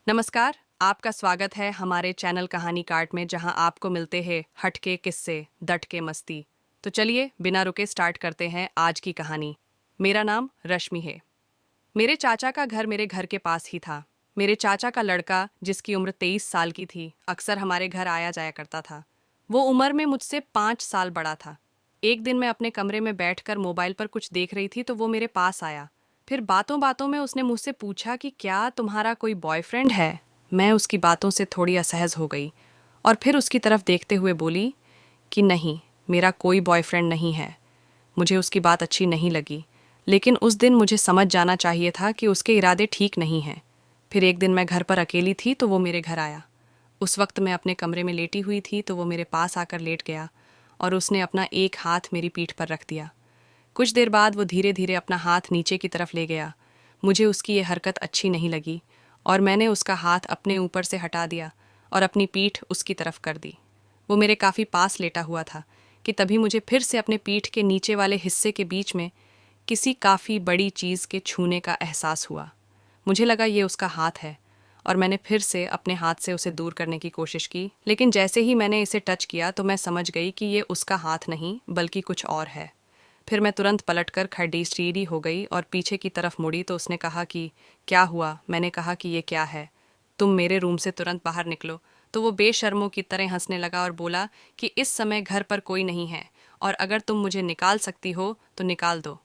नमस्कार, आपका स्वागत है हमारे चैनल कहानी कार्ट में जहां आपको मिलते हैं हटके किस्से, डट के मस्ती। तो चलिए बिना रुके स्टार्ट करते हैं आज की कहानी। मेरा नाम रश्मि है। मेरे चाचा का घर मेरे घर के पास ही था। मेरे चाचा का लड़का, जिसकी उम्र 23 साल की थी, अक्सर हमारे घर आया जाया करता था। वो उम्र में मुझसे 5 साल बड़ा था। एक दिन मैं अपने कमरे में बैठकर मोबाइल पर कुछ देख रही थी तो वो मेरे पास आया। फिर बातों बातों में उसने मुझसे पूछा कि क्या तुम्हारा कोई बॉयफ्रेंड है। मैं उसकी बातों से थोड़ी असहज हो गई और फिर उसकी तरफ देखते हुए बोली कि नहीं, मेरा कोई बॉयफ्रेंड नहीं है। मुझे उसकी बात अच्छी नहीं लगी, लेकिन उस दिन मुझे समझ जाना चाहिए था कि उसके इरादे ठीक नहीं हैं। फिर एक दिन मैं घर पर अकेली थी तो वो मेरे घर आया। उस वक्त मैं अपने कमरे में लेटी हुई थी तो वो मेरे पास आकर लेट गया और उसने अपना एक हाथ मेरी पीठ पर रख दिया। कुछ देर बाद वो धीरे धीरे अपना हाथ नीचे की तरफ ले गया। मुझे उसकी ये हरकत अच्छी नहीं लगी और मैंने उसका हाथ अपने ऊपर से हटा दिया और अपनी पीठ उसकी तरफ कर दी। वो मेरे काफ़ी पास लेटा हुआ था कि तभी मुझे फिर से अपने पीठ के नीचे वाले हिस्से के बीच में किसी काफ़ी बड़ी चीज़ के छूने का एहसास हुआ। मुझे लगा ये उसका हाथ है और मैंने फिर से अपने हाथ से उसे दूर करने की कोशिश की, लेकिन जैसे ही मैंने इसे टच किया तो मैं समझ गई कि ये उसका हाथ नहीं बल्कि कुछ और है। फिर मैं तुरंत पलटकर खड़ी सीढ़ी हो गई और पीछे की तरफ मुड़ी तो उसने कहा कि क्या हुआ। मैंने कहा कि ये क्या है, तुम मेरे रूम से तुरंत बाहर निकलो। तो वो बेशर्मों की तरह हंसने लगा और बोला कि इस समय घर पर कोई नहीं है और अगर तुम मुझे निकाल सकती हो तो निकाल दो।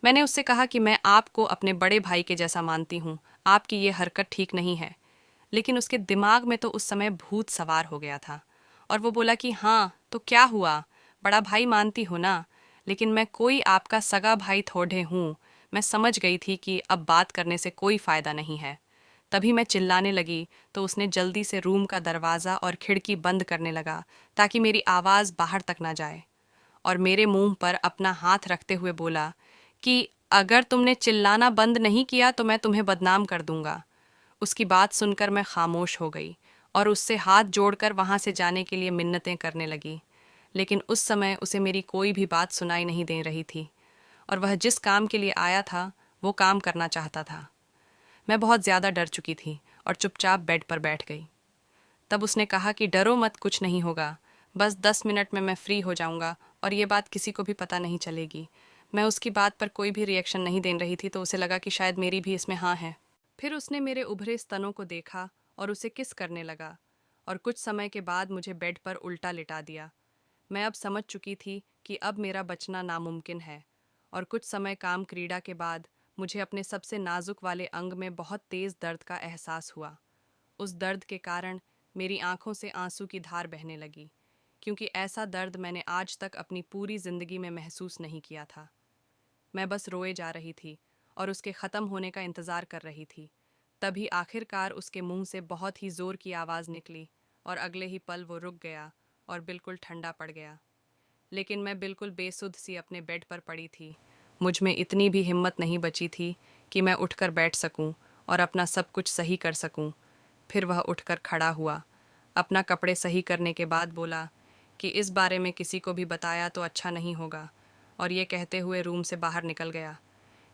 मैंने उससे कहा कि मैं आपको अपने बड़े भाई के जैसा मानती हूँ, आपकी ये हरकत ठीक नहीं है। लेकिन उसके दिमाग में तो उस समय भूत सवार हो गया था और वो बोला कि हाँ तो क्या हुआ, बड़ा भाई मानती हो ना, लेकिन मैं कोई आपका सगा भाई थोड़े हूँ। मैं समझ गई थी कि अब बात करने से कोई फ़ायदा नहीं है। तभी मैं चिल्लाने लगी तो उसने जल्दी से रूम का दरवाज़ा और खिड़की बंद करने लगा ताकि मेरी आवाज़ बाहर तक ना जाए, और मेरे मुंह पर अपना हाथ रखते हुए बोला कि अगर तुमने चिल्लाना बंद नहीं किया तो मैं तुम्हें बदनाम कर दूंगा। उसकी बात सुनकर मैं खामोश हो गई और उससे हाथ जोड़कर वहाँ से जाने के लिए मिन्नतें करने लगी, लेकिन उस समय उसे मेरी कोई भी बात सुनाई नहीं दे रही थी और वह जिस काम के लिए आया था वो काम करना चाहता था। मैं बहुत ज़्यादा डर चुकी थी और चुपचाप बेड पर बैठ गई। तब उसने कहा कि डरो मत, कुछ नहीं होगा, बस 10 मिनट में मैं फ्री हो जाऊंगा और ये बात किसी को भी पता नहीं चलेगी। मैं उसकी बात पर कोई भी रिएक्शन नहीं दे रही थी तो उसे लगा कि शायद मेरी भी इसमें हाँ है। फिर उसने मेरे उभरे स्तनों को देखा और उसे किस करने लगा और कुछ समय के बाद मुझे बेड पर उल्टा लिटा दिया। मैं अब समझ चुकी थी कि अब मेरा बचना नामुमकिन है, और कुछ समय काम क्रीड़ा के बाद मुझे अपने सबसे नाजुक वाले अंग में बहुत तेज़ दर्द का एहसास हुआ। उस दर्द के कारण मेरी आंखों से आंसू की धार बहने लगी, क्योंकि ऐसा दर्द मैंने आज तक अपनी पूरी जिंदगी में महसूस नहीं किया था। मैं बस रोए जा रही थी और उसके ख़त्म होने का इंतज़ार कर रही थी। तभी आखिरकार उसके मुंह से बहुत ही ज़ोर की आवाज़ निकली और अगले ही पल वो रुक गया और बिल्कुल ठंडा पड़ गया। लेकिन मैं बिल्कुल बेसुध सी अपने बेड पर पड़ी थी। मुझ में इतनी भी हिम्मत नहीं बची थी कि मैं उठकर बैठ सकूं और अपना सब कुछ सही कर सकूं। फिर वह उठकर खड़ा हुआ, अपना कपड़े सही करने के बाद बोला कि इस बारे में किसी को भी बताया तो अच्छा नहीं होगा, और ये कहते हुए रूम से बाहर निकल गया।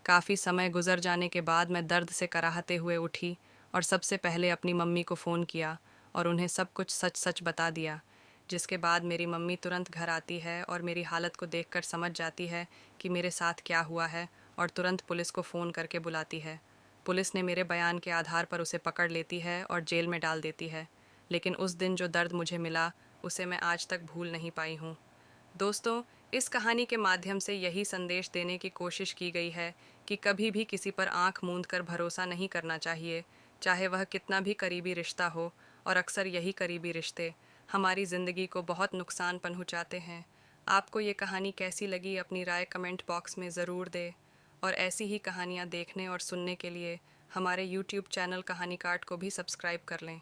काफ़ी समय गुजर जाने के बाद मैं दर्द से कराहते हुए उठी और सबसे पहले अपनी मम्मी को फ़ोन किया और उन्हें सब कुछ सच सच बता दिया, जिसके बाद मेरी मम्मी तुरंत घर आती है और मेरी हालत को देखकर समझ जाती है कि मेरे साथ क्या हुआ है और तुरंत पुलिस को फ़ोन करके बुलाती है। पुलिस ने मेरे बयान के आधार पर उसे पकड़ लेती है और जेल में डाल देती है, लेकिन उस दिन जो दर्द मुझे मिला उसे मैं आज तक भूल नहीं पाई हूँ। दोस्तों, इस कहानी के माध्यम से यही संदेश देने की कोशिश की गई है कि कभी भी किसी पर आंख मूंद कर भरोसा नहीं करना चाहिए, चाहे वह कितना भी करीबी रिश्ता हो, और अक्सर यही करीबी रिश्ते हमारी ज़िंदगी को बहुत नुकसान पहुंचाते हैं। आपको ये कहानी कैसी लगी, अपनी राय कमेंट बॉक्स में ज़रूर दें, और ऐसी ही कहानियाँ देखने और सुनने के लिए हमारे यूट्यूब चैनल कहानी कार्ट को भी सब्सक्राइब कर लें।